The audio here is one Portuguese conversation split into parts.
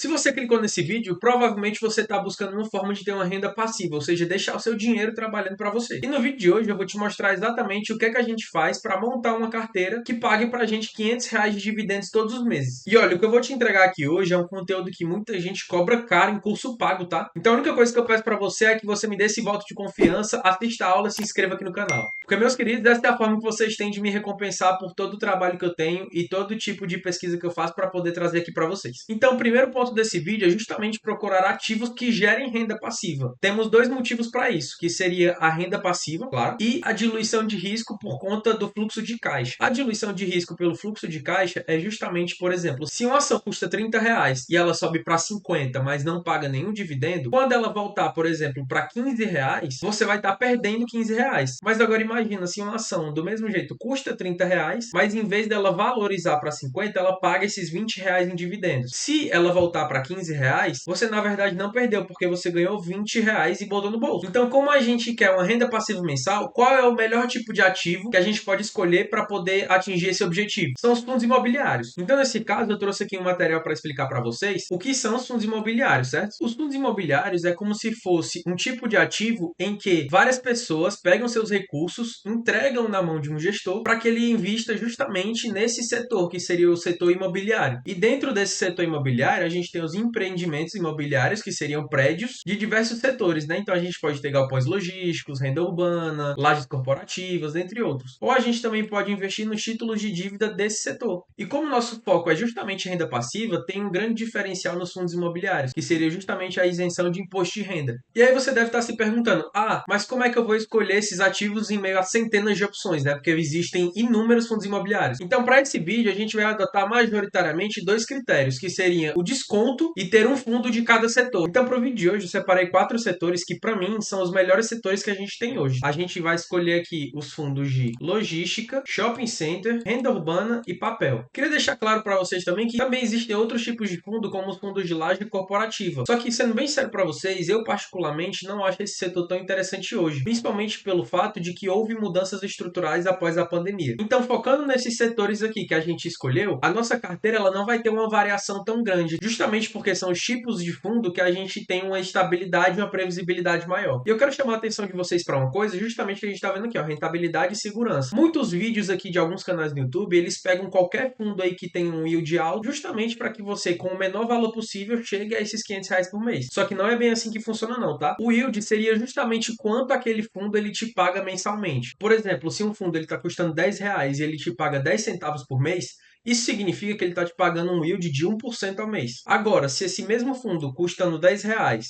Se você clicou nesse vídeo, provavelmente você está buscando uma forma de ter uma renda passiva, ou seja, deixar o seu dinheiro trabalhando para você. E no vídeo de hoje eu vou te mostrar exatamente o que é que a gente faz para montar uma carteira que pague para a gente R$ 500 de dividendos todos os meses. E olha, o que eu vou te entregar aqui hoje é um conteúdo que muita gente cobra caro em curso pago, tá? Então a única coisa que eu peço para você é que você me dê esse voto de confiança, assista a aula e se inscreva aqui no canal. Porque, meus queridos, essa é a forma que vocês têm de me recompensar por todo o trabalho que eu tenho e todo tipo de pesquisa que eu faço para poder trazer aqui para vocês. Então, o primeiro ponto desse vídeo é justamente procurar ativos que gerem renda passiva. Temos dois motivos para isso, que seria a renda passiva, claro, e a diluição de risco por conta do fluxo de caixa. A diluição de risco pelo fluxo de caixa é justamente, por exemplo, se uma ação custa R$ 30 e ela sobe para 50, mas não paga nenhum dividendo, quando ela voltar, por exemplo, para R$ 15, você vai estar perdendo R$ 15. Mas agora imagina se uma ação do mesmo jeito custa R$ 30, mas em vez dela valorizar para 50, ela paga esses R$ 20 em dividendos. Se ela voltar para R$ 15, você na verdade não perdeu, porque você ganhou R$ 20 e botou no bolso. Então, como a gente quer uma renda passiva mensal, qual é o melhor tipo de ativo que a gente pode escolher para poder atingir esse objetivo? São os fundos imobiliários. Então, nesse caso, eu trouxe aqui um material para explicar para vocês o que são os fundos imobiliários, certo? Os fundos imobiliários é como se fosse um tipo de ativo em que várias pessoas pegam seus recursos, entregam na mão de um gestor para que ele invista justamente nesse setor, que seria o setor imobiliário. E dentro desse setor imobiliário, a gente tem os empreendimentos imobiliários, que seriam prédios de diversos setores, né? Então a gente pode ter galpões logísticos, renda urbana, lajes corporativas, entre outros. Ou a gente também pode investir nos títulos de dívida desse setor. E como o nosso foco é justamente renda passiva, tem um grande diferencial nos fundos imobiliários, que seria justamente a isenção de imposto de renda. E aí você deve estar se perguntando, mas como é que eu vou escolher esses ativos em meio a centenas de opções, né? Porque existem inúmeros fundos imobiliários. Então, para esse vídeo, a gente vai adotar majoritariamente dois critérios, que seriam o desconto e ter um fundo de cada setor. Então, para o vídeo de hoje, eu separei 4 setores que, para mim, são os melhores setores que a gente tem hoje. A gente vai escolher aqui os fundos de logística, shopping center, renda urbana e papel. Queria deixar claro para vocês também que também existem outros tipos de fundo, como os fundos de laje corporativa. Só que, sendo bem sério para vocês, eu particularmente não acho esse setor tão interessante hoje, principalmente pelo fato de que houve mudanças estruturais após a pandemia. Então, focando nesses setores aqui que a gente escolheu, a nossa carteira ela não vai ter uma variação tão grande, justamente porque são os tipos de fundo que a gente tem uma estabilidade e uma previsibilidade maior. E eu quero chamar a atenção de vocês para uma coisa, justamente que a gente está vendo aqui, ó, rentabilidade e segurança. Muitos vídeos aqui de alguns canais no YouTube, eles pegam qualquer fundo aí que tem um yield alto, justamente para que você, com o menor valor possível, chegue a esses R$ 500 por mês. Só que não é bem assim que funciona não, tá? O yield seria justamente quanto aquele fundo ele te paga mensalmente. Por exemplo, se um fundo ele está custando R$ 10 e ele te paga 10 centavos por mês, isso significa que ele está te pagando um yield de 1% ao mês. Agora, se esse mesmo fundo custando R$ 10,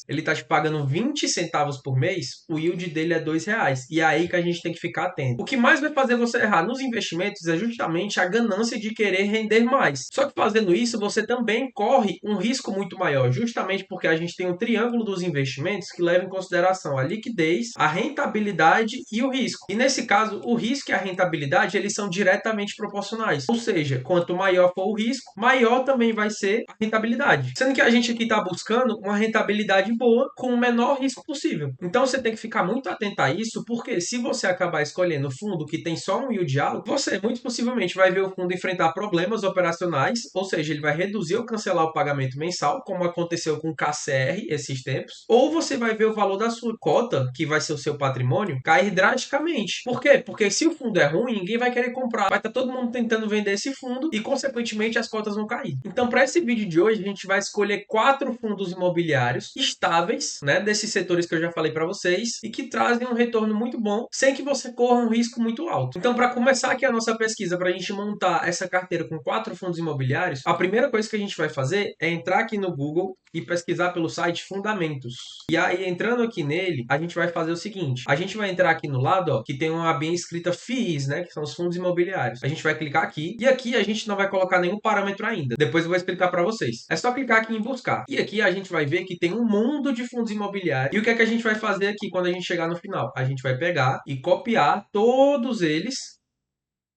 ele está te pagando 20 centavos por mês, o yield dele é R$ 2. E é aí que a gente tem que ficar atento. O que mais vai fazer você errar nos investimentos é justamente a ganância de querer render mais. Só que fazendo isso, você também corre um risco muito maior, justamente porque a gente tem um triângulo dos investimentos que leva em consideração a liquidez, a rentabilidade e o risco. E nesse caso, o risco e a rentabilidade, eles são diretamente proporcionais. Ou seja, quanto maior for o risco, maior também vai ser a rentabilidade. Sendo que a gente aqui está buscando uma rentabilidade boa com o menor risco possível. Então você tem que ficar muito atento a isso, porque se você acabar escolhendo fundo que tem só um yield alto, você muito possivelmente vai ver o fundo enfrentar problemas operacionais, ou seja, ele vai reduzir ou cancelar o pagamento mensal, como aconteceu com o KCR esses tempos, ou você vai ver o valor da sua cota, que vai ser o seu patrimônio, cair drasticamente. Por quê? Porque se o fundo é ruim, ninguém vai querer comprar. Vai estar todo mundo tentando vender esse fundo e, consequentemente, as cotas vão cair. Então, para esse vídeo de hoje, a gente vai escolher 4 fundos imobiliários estáveis, né, desses setores que eu já falei para vocês e que trazem um retorno muito bom, sem que você corra um risco muito alto. Então, para começar aqui a nossa pesquisa, para a gente montar essa carteira com 4 fundos imobiliários, a primeira coisa que a gente vai fazer é entrar aqui no Google e pesquisar pelo site Fundamentos. E aí, entrando aqui nele, a gente vai fazer o seguinte: a gente vai entrar aqui no lado, ó, que tem uma abinha escrita FIIs, né, que são os fundos imobiliários. A gente vai clicar aqui e aqui a gente não vai colocar nenhum parâmetro ainda. Depois eu vou explicar para vocês. É só clicar aqui em buscar. E aqui a gente vai ver que tem um mundo de fundos imobiliários. E o que é que a gente vai fazer aqui quando a gente chegar no final? A gente vai pegar e copiar todos eles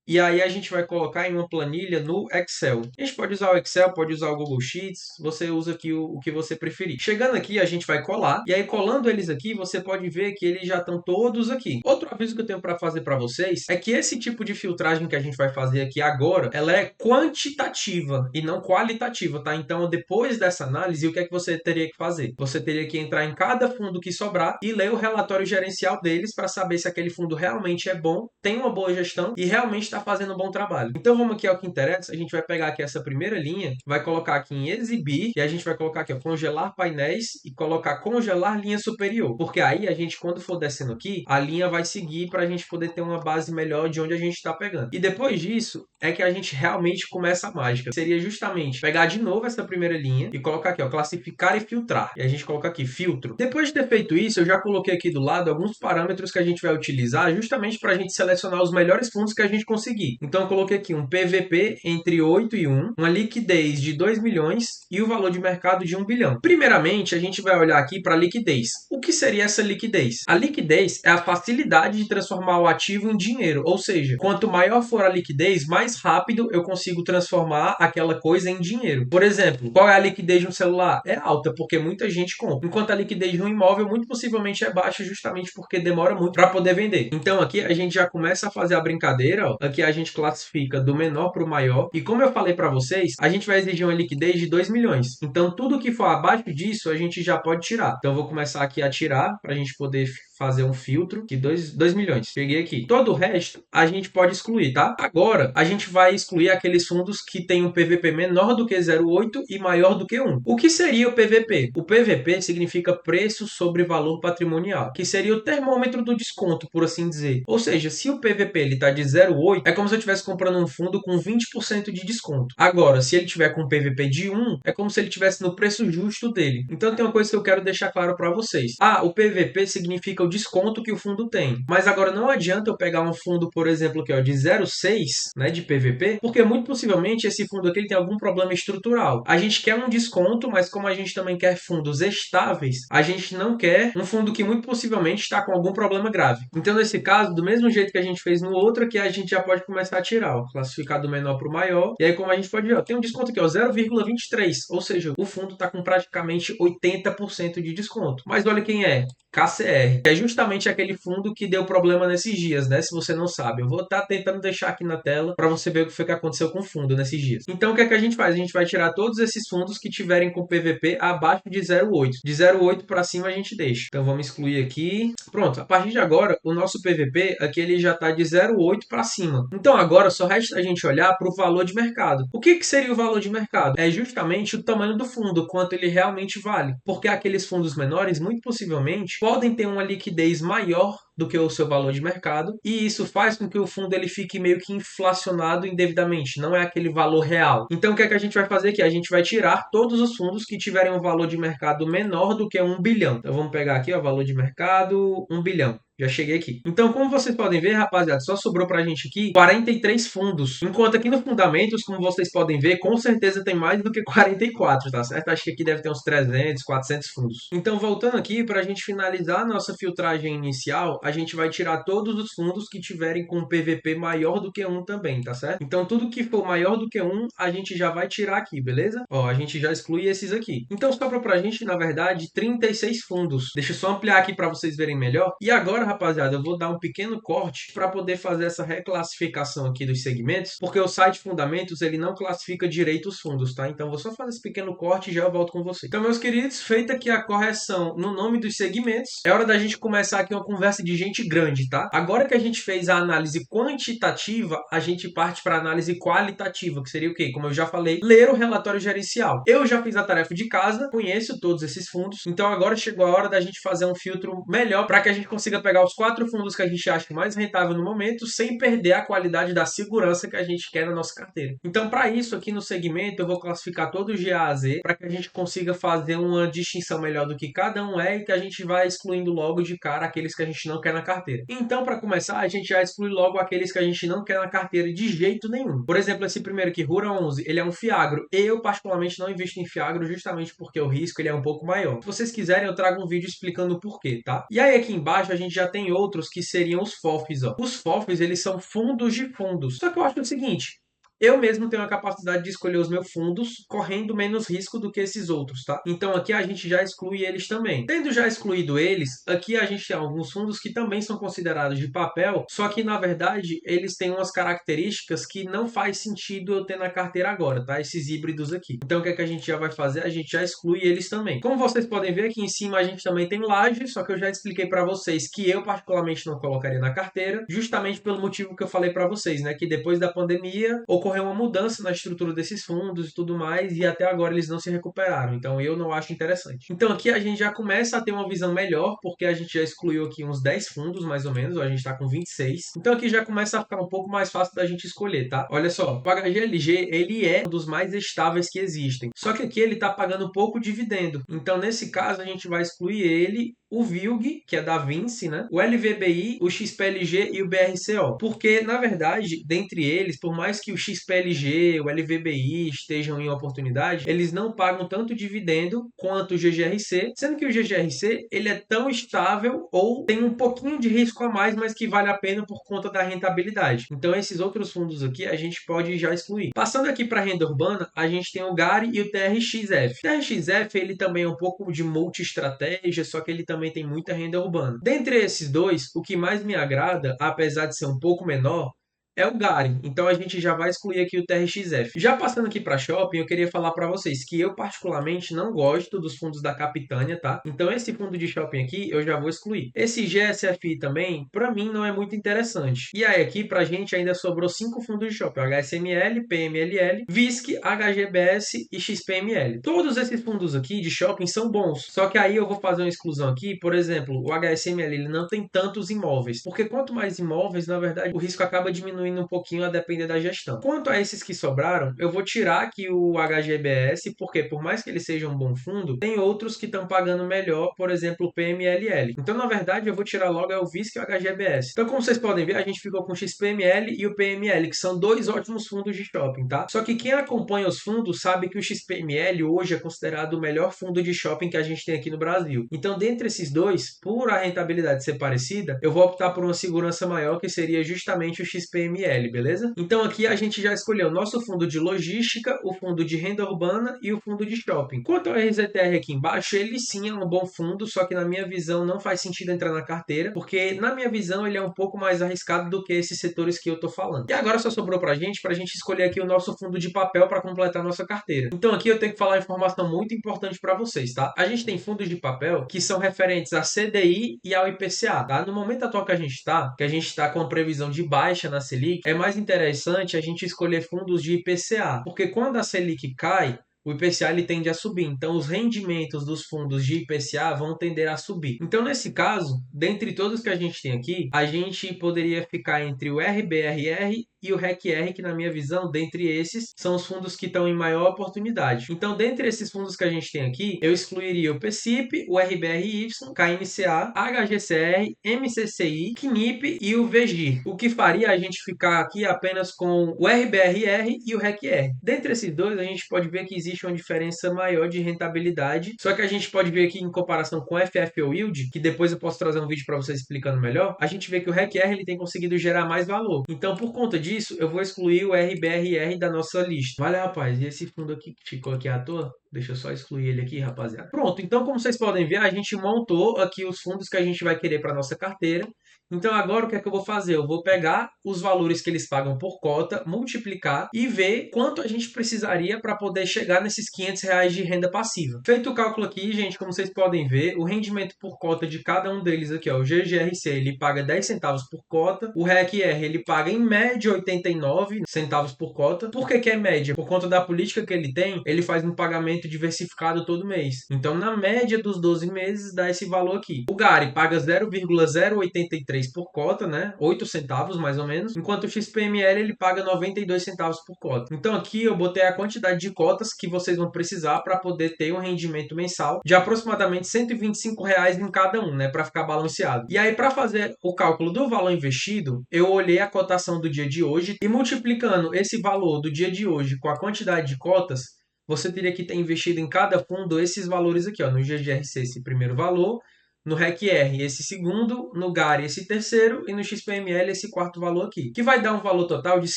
e aí a gente vai colocar em uma planilha no Excel. A gente pode usar o Excel, pode usar o Google Sheets, você usa aqui o que você preferir. Chegando aqui, a gente vai colar, e aí colando eles aqui, você pode ver que eles já estão todos aqui. Outro aviso que eu tenho para fazer para vocês é que esse tipo de filtragem que a gente vai fazer aqui agora, ela é quantitativa e não qualitativa, tá? Então, depois dessa análise, o que é que você teria que fazer? Você teria que entrar em cada fundo que sobrar e ler o relatório gerencial deles para saber se aquele fundo realmente é bom, tem uma boa gestão e realmente está fazendo um bom trabalho. Então vamos aqui ao que interessa, a gente vai pegar aqui essa primeira linha, vai colocar aqui em exibir e a gente vai colocar aqui ó, congelar painéis e colocar congelar linha superior, porque aí a gente quando for descendo aqui, a linha vai seguir para a gente poder ter uma base melhor de onde a gente está pegando. E depois disso é que a gente realmente começa a mágica. Seria justamente pegar de novo essa primeira linha e colocar aqui ó, classificar e filtrar. E a gente coloca aqui filtro. Depois de ter feito isso, eu já coloquei aqui do lado alguns parâmetros que a gente vai utilizar justamente para a gente selecionar os melhores fundos que a gente conseguir. Então eu coloquei aqui um PVP entre 8 e 1, uma liquidez de 2 milhões e o valor de mercado de 1 bilhão. Primeiramente, a gente vai olhar aqui para a liquidez. O que seria essa liquidez? A liquidez é a facilidade de transformar o ativo em dinheiro, ou seja, quanto maior for a liquidez, mais rápido eu consigo transformar aquela coisa em dinheiro. Por exemplo, qual é a liquidez de um celular? É alta, porque muita gente compra. Enquanto a liquidez de um imóvel muito possivelmente é baixa, justamente porque demora muito para poder vender. Então aqui a gente já começa a fazer a brincadeira, ó. Aqui a gente classifica do menor para o maior. E como eu falei para vocês, a gente vai exigir uma liquidez de 2 milhões. Então tudo que for abaixo disso, a gente já pode tirar. Então eu vou começar aqui a tirar para a gente poder fazer um filtro de 2 milhões. Peguei aqui. Todo o resto a gente pode excluir, tá? Agora a gente vai excluir aqueles fundos que têm um PVP menor do que 0,8 e maior do que 1. O que seria o PVP? O PVP significa preço sobre valor patrimonial, que seria o termômetro do desconto, por assim dizer. Ou seja, se o PVP ele tá de 0,8, é como se eu estivesse comprando um fundo com 20% de desconto. Agora, se ele tiver com um PVP de 1, é como se ele estivesse no preço justo dele. Então tem uma coisa que eu quero deixar claro para vocês. O PVP significa o desconto que o fundo tem. Mas agora não adianta eu pegar um fundo, por exemplo, aqui, ó, de 0,6, né, de PVP, porque muito possivelmente esse fundo aqui ele tem algum problema estrutural. A gente quer um desconto, mas como a gente também quer fundos estáveis, a gente não quer um fundo que muito possivelmente está com algum problema grave. Então, nesse caso, do mesmo jeito que a gente fez no outro, aqui a gente já pode começar a tirar, ó, classificar do menor para o maior. E aí, como a gente pode ver, ó, tem um desconto aqui, ó, 0,23, ou seja, o fundo está com praticamente 80% de desconto. Mas olha quem é. KCR, que é justamente aquele fundo que deu problema nesses dias, né? Se você não sabe, eu vou estar tentando deixar aqui na tela para você ver o que foi que aconteceu com o fundo nesses dias. Então, o que é que a gente faz? A gente vai tirar todos esses fundos que tiverem com PVP abaixo de 0,8. De 0,8 para cima a gente deixa. Então, vamos excluir aqui. Pronto, a partir de agora, o nosso PVP aqui ele já está de 0,8 para cima. Então, agora só resta a gente olhar para o valor de mercado. O que seria o valor de mercado? É justamente o tamanho do fundo, quanto ele realmente vale. Porque aqueles fundos menores, muito possivelmente, podem ter uma liquidez maior do que o seu valor de mercado, e isso faz com que o fundo ele fique meio que inflacionado indevidamente, não é aquele valor real. Então o que é que a gente vai fazer aqui? A gente vai tirar todos os fundos que tiverem um valor de mercado menor do que 1 bilhão. Então vamos pegar aqui o valor de mercado 1 bilhão. Já cheguei aqui. Então, como vocês podem ver, rapaziada, só sobrou pra gente aqui 43 fundos. Enquanto aqui no Fundamentos, como vocês podem ver, com certeza tem mais do que 44, tá certo? Acho que aqui deve ter uns 300, 400 fundos. Então, voltando aqui, pra gente finalizar a nossa filtragem inicial, a gente vai tirar todos os fundos que tiverem com PVP maior do que 1 também, tá certo? Então, tudo que for maior do que 1, a gente já vai tirar aqui, beleza? Ó, a gente já exclui esses aqui. Então, sobra pra gente, na verdade, 36 fundos. Deixa eu só ampliar aqui pra vocês verem melhor. E agora, rapaziada, eu vou dar um pequeno corte para poder fazer essa reclassificação aqui dos segmentos, porque o site Fundamentos ele não classifica direito os fundos, tá? Então vou só fazer esse pequeno corte e já eu volto com vocês. Então, meus queridos, feita aqui a correção no nome dos segmentos, é hora da gente começar aqui uma conversa de gente grande, tá? Agora que a gente fez a análise quantitativa, a gente parte para a análise qualitativa, que seria o quê? Como eu já falei, ler o relatório gerencial. Eu já fiz a tarefa de casa, conheço todos esses fundos, então agora chegou a hora da gente fazer um filtro melhor para que a gente consiga pegar os 4 fundos que a gente acha mais rentável no momento, sem perder a qualidade da segurança que a gente quer na nossa carteira. Então, para isso, aqui no segmento, eu vou classificar todos de A a Z, para que a gente consiga fazer uma distinção melhor do que cada um é e que a gente vai excluindo logo de cara aqueles que a gente não quer na carteira. Então, para começar, a gente já exclui logo aqueles que a gente não quer na carteira de jeito nenhum. Por exemplo, esse primeiro aqui, Rura 11, ele é um fiagro. Eu, particularmente, não invisto em fiagro justamente porque o risco ele é um pouco maior. Se vocês quiserem, eu trago um vídeo explicando o porquê, tá? E aí, aqui embaixo, a gente já já tem outros que seriam os FOFs, ó. Os FOFs, eles são fundos de fundos. Só que eu acho o seguinte, eu mesmo tenho a capacidade de escolher os meus fundos correndo menos risco do que esses outros, tá? Então aqui a gente já exclui eles também. Tendo já excluído eles, aqui a gente tem alguns fundos que também são considerados de papel, só que na verdade eles têm umas características que não faz sentido eu ter na carteira agora, tá? Esses híbridos aqui. Então o que é que a gente já vai fazer? A gente já exclui eles também. Como vocês podem ver aqui em cima a gente também tem laje, só que eu já expliquei para vocês que eu particularmente não colocaria na carteira, justamente pelo motivo que eu falei para vocês, né? Que depois da pandemia ocorreu uma mudança na estrutura desses fundos e tudo mais, e até agora eles não se recuperaram. Então eu não acho interessante. Então aqui a gente já começa a ter uma visão melhor, porque a gente já excluiu aqui uns 10 fundos, mais ou menos, a gente está com 26. Então aqui já começa a ficar um pouco mais fácil da gente escolher, tá? Olha só, o HGLG, ele é um dos mais estáveis que existem. Só que aqui ele está pagando pouco dividendo. Então nesse caso a gente vai excluir ele, o VILG, que é da Vinci, né? O LVBI, o XPLG e o BRCO. Porque, na verdade, dentre eles, por mais que o XPLG, o LVBI estejam em oportunidade, eles não pagam tanto dividendo quanto o GGRC, sendo que o GGRC, ele é tão estável ou tem um pouquinho de risco a mais, mas que vale a pena por conta da rentabilidade. Então, esses outros fundos aqui, a gente pode já excluir. Passando aqui para a renda urbana, a gente tem o GARI e o TRXF. O TRXF, ele também é um pouco de multi-estratégia, só que ele também tem muita renda urbana. Dentre esses dois, o que mais me agrada, apesar de ser um pouco menor, é o GARI. Então a gente já vai excluir aqui o TRXF. Já passando aqui para shopping, eu queria falar para vocês que eu particularmente não gosto dos fundos da Capitânia, tá? Então esse fundo de shopping aqui eu já vou excluir. Esse GSFI também, para mim, não é muito interessante. E aí aqui pra gente ainda sobrou 5 fundos de shopping: HSML, PMLL, VISC, HGBS e XPML. Todos esses fundos aqui de shopping são bons. Só que aí eu vou fazer uma exclusão aqui. Por exemplo, o HSML ele não tem tantos imóveis, porque quanto mais imóveis, na verdade, o risco acaba diminuindo um pouquinho a depender da gestão. Quanto a esses que sobraram, eu vou tirar aqui o HGBS, porque por mais que ele seja um bom fundo, tem outros que estão pagando melhor, por exemplo, o PMLL. Então, na verdade, eu vou tirar logo o VISC e o HGBS. Então, como vocês podem ver, a gente ficou com o XPML e o PML, que são dois ótimos fundos de shopping, tá? Só que quem acompanha os fundos sabe que o XPML hoje é considerado o melhor fundo de shopping que a gente tem aqui no Brasil. Então, dentre esses dois, por a rentabilidade ser parecida, eu vou optar por uma segurança maior, que seria justamente o XPML. Beleza? Então aqui a gente já escolheu o nosso fundo de logística, o fundo de renda urbana e o fundo de shopping. Quanto ao RZTR aqui embaixo, ele sim é um bom fundo, só que na minha visão não faz sentido entrar na carteira, porque na minha visão ele é um pouco mais arriscado do que esses setores que eu tô falando. E agora só sobrou pra gente escolher aqui o nosso fundo de papel para completar a nossa carteira. Então aqui eu tenho que falar uma informação muito importante para vocês, tá? A gente tem fundos de papel que são referentes a CDI e ao IPCA, tá? No momento atual que a gente tá com a previsão de baixa na Selic, é mais interessante a gente escolher fundos de IPCA, porque quando a Selic cai, o IPCA ele tende a subir. Então, os rendimentos dos fundos de IPCA vão tender a subir. Então, nesse caso, dentre todos que a gente tem aqui, a gente poderia ficar entre o RBRR e o RECR, que na minha visão, dentre esses, são os fundos que estão em maior oportunidade. Então, dentre esses fundos que a gente tem aqui, eu excluiria o PCIP, o RBRY, KNCA, HGCR, MCCI, CNIP e o VGIR. O que faria a gente ficar aqui apenas com o RBRR e o RECR. Dentre esses dois, a gente pode ver que existe uma diferença maior de rentabilidade, só que a gente pode ver aqui em comparação com o FFO Yield, que depois eu posso trazer um vídeo para vocês explicando melhor, a gente vê que o RECR ele tem conseguido gerar mais valor. Então, por conta disso, eu vou excluir o RBRR da nossa lista. Vale, rapaz, e esse fundo aqui que ficou aqui à toa? Deixa eu só excluir ele aqui, rapaziada. Pronto, então como vocês podem ver, a gente montou aqui os fundos que a gente vai querer para nossa carteira. Então agora o que é que eu vou fazer? Eu vou pegar os valores que eles pagam por cota, multiplicar e ver quanto a gente precisaria para poder chegar nesses R$ 500 de renda passiva. Feito o cálculo aqui, gente, como vocês podem ver, o rendimento por cota de cada um deles aqui, ó, o GGRC, ele paga 10 centavos por cota, o RECR, ele paga em média 89 centavos por cota. Por que é média? Por conta da política que ele tem, ele faz um pagamento diversificado todo mês. Então, na média dos 12 meses, dá esse valor aqui. O GARI paga 0,083 por cota, né? 8 centavos, mais ou menos. Enquanto o XPML, ele paga 92 centavos por cota. Então, aqui eu botei a quantidade de cotas que vocês vão precisar para poder ter um rendimento mensal de aproximadamente R$ 125 em cada um, né? Para ficar balanceado. E aí, para fazer o cálculo do valor investido, eu olhei a cotação do dia de hoje e multiplicando esse valor do dia de hoje com a quantidade de cotas, você teria que ter investido em cada fundo esses valores aqui, ó, no GGRC esse primeiro valor, no REC-R esse segundo, no GARI esse terceiro e no XPML esse quarto valor aqui, que vai dar um valor total de R$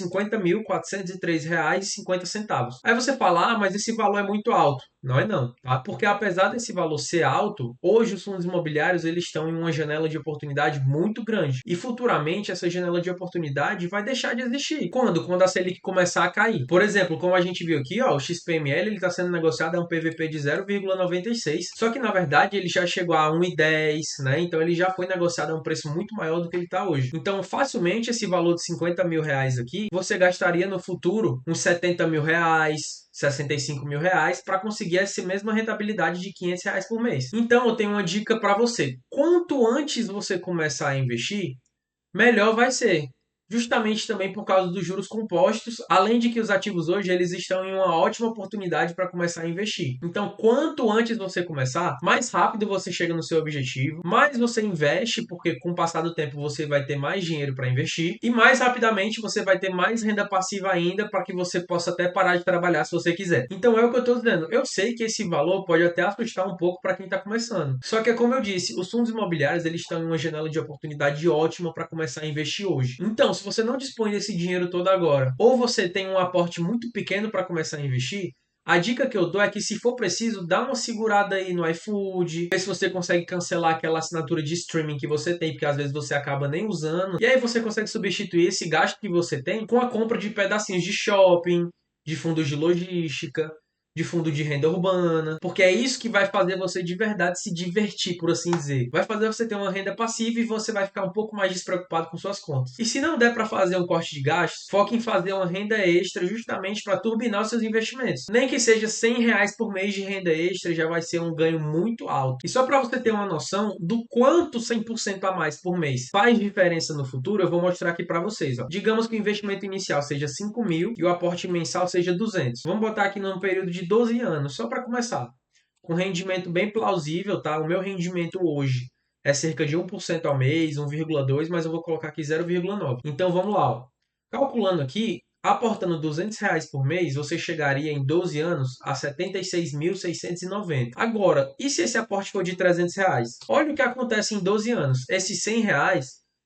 50.403,50. Aí você fala, ah, mas esse valor é muito alto. Não é não, tá? Porque apesar desse valor ser alto, hoje os fundos imobiliários eles estão em uma janela de oportunidade muito grande. E futuramente essa janela de oportunidade vai deixar de existir. Quando? Quando a Selic começar a cair. Por exemplo, como a gente viu aqui, ó, o XPML ele está sendo negociado a um PVP de 0,96. Só que na verdade ele já chegou a 1,10, né? Então ele já foi negociado a um preço muito maior do que ele está hoje. Então facilmente esse valor de R$ 50 mil aqui, você gastaria no futuro uns R$ 70 mil, R$ 65 mil para conseguir essa mesma rentabilidade de R$ 500 por mês. Então eu tenho uma dica para você. Quanto antes você começar a investir, melhor vai ser. Justamente também por causa dos juros compostos, além de que os ativos hoje eles estão em uma ótima oportunidade para começar a investir. Então, quanto antes você começar, mais rápido você chega no seu objetivo, mais você investe, porque com o passar do tempo você vai ter mais dinheiro para investir e mais rapidamente você vai ter mais renda passiva ainda para que você possa até parar de trabalhar se você quiser. Então é o que eu estou dizendo. Eu sei que esse valor pode até assustar um pouco para quem está começando. Só que como eu disse, os fundos imobiliários eles estão em uma janela de oportunidade ótima para começar a investir hoje. Então, se você não dispõe desse dinheiro todo agora, ou você tem um aporte muito pequeno para começar a investir, a dica que eu dou é que, se for preciso, dá uma segurada aí no iFood, vê se você consegue cancelar aquela assinatura de streaming que você tem, porque às vezes você acaba nem usando, e aí você consegue substituir esse gasto que você tem com a compra de pedacinhos de shopping, de fundos de logística, de fundo de renda urbana, porque é isso que vai fazer você de verdade se divertir, por assim dizer. Vai fazer você ter uma renda passiva e você vai ficar um pouco mais despreocupado com suas contas. E se não der para fazer um corte de gastos, foque em fazer uma renda extra justamente para turbinar os seus investimentos. Nem que seja R$ 100 por mês de renda extra, já vai ser um ganho muito alto. E só para você ter uma noção do quanto 100% a mais por mês faz diferença no futuro, eu vou mostrar aqui para vocês. Ó. Digamos que o investimento inicial seja 5 mil e o aporte mensal seja 200. Vamos botar aqui num período de 12 anos, só para começar. Com rendimento bem plausível, tá? O meu rendimento hoje é cerca de 1% ao mês, 1,2%, mas eu vou colocar aqui 0,9%. Então vamos lá, ó. Calculando aqui, aportando R$ 200 por mês, você chegaria em 12 anos a 76.690. Agora, e se esse aporte for de R$ 300? Olha o que acontece em 12 anos. Esses R$ 100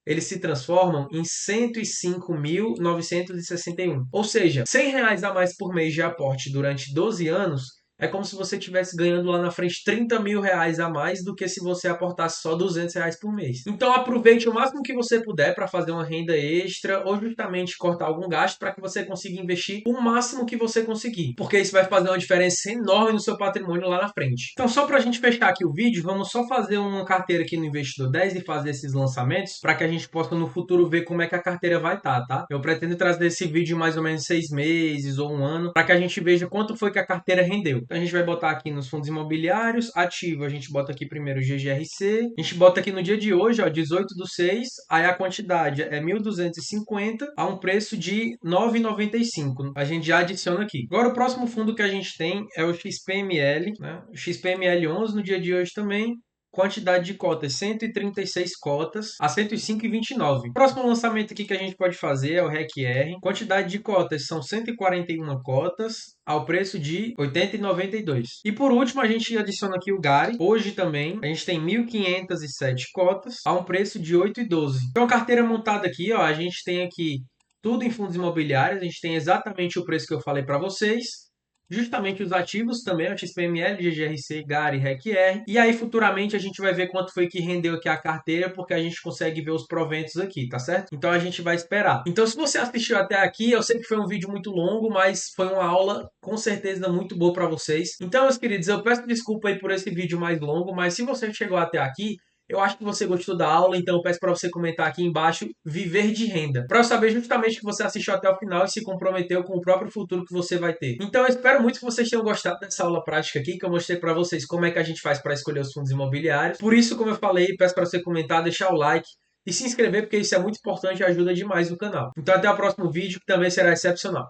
eles se transformam em 105.961. Ou seja, R$ 100 a mais por mês de aporte durante 12 anos é como se você estivesse ganhando lá na frente R$ 30 mil a mais do que se você aportasse só R$ 200 por mês. Então aproveite o máximo que você puder para fazer uma renda extra ou justamente cortar algum gasto para que você consiga investir o máximo que você conseguir. Porque isso vai fazer uma diferença enorme no seu patrimônio lá na frente. Então só para a gente fechar aqui o vídeo, vamos só fazer uma carteira aqui no Investidor 10 e fazer esses lançamentos para que a gente possa no futuro ver como é que a carteira vai estar, tá? Eu pretendo trazer esse vídeo em mais ou menos 6 meses ou um ano para que a gente veja quanto foi que a carteira rendeu. Então a gente vai botar aqui nos fundos imobiliários, ativo, a gente bota aqui primeiro o GGRC, a gente bota aqui no dia de hoje, ó, 18/6, aí a quantidade é 1.250 a um preço de R$ 9,95. A gente já adiciona aqui. Agora o próximo fundo que a gente tem é o XPML, né? O XPML 11 no dia de hoje também. Quantidade de cotas, 136 cotas a 105,29. Próximo lançamento aqui que a gente pode fazer é o REC-R. Quantidade de cotas são 141 cotas ao preço de R$ 80,92. E por último, a gente adiciona aqui o GARI. Hoje também a gente tem 1.507 cotas a um preço de R$ 8,12. Então a carteira montada aqui, ó, a gente tem aqui tudo em fundos imobiliários. A gente tem exatamente o preço que eu falei para vocês. Justamente os ativos também, o XPML, GGRC, GARI, REC-R. E aí futuramente a gente vai ver quanto foi que rendeu aqui a carteira, porque a gente consegue ver os proventos aqui, tá certo? Então a gente vai esperar. Então se você assistiu até aqui, eu sei que foi um vídeo muito longo, mas foi uma aula com certeza muito boa para vocês. Então, meus queridos, eu peço desculpa aí por esse vídeo mais longo, mas se você chegou até aqui, eu acho que você gostou da aula, então eu peço para você comentar aqui embaixo viver de renda, para eu saber justamente que você assistiu até o final e se comprometeu com o próprio futuro que você vai ter. Então eu espero muito que vocês tenham gostado dessa aula prática aqui, que eu mostrei para vocês como é que a gente faz para escolher os fundos imobiliários. Por isso, como eu falei, peço para você comentar, deixar o like e se inscrever, porque isso é muito importante e ajuda demais no canal. Então até o próximo vídeo, que também será excepcional.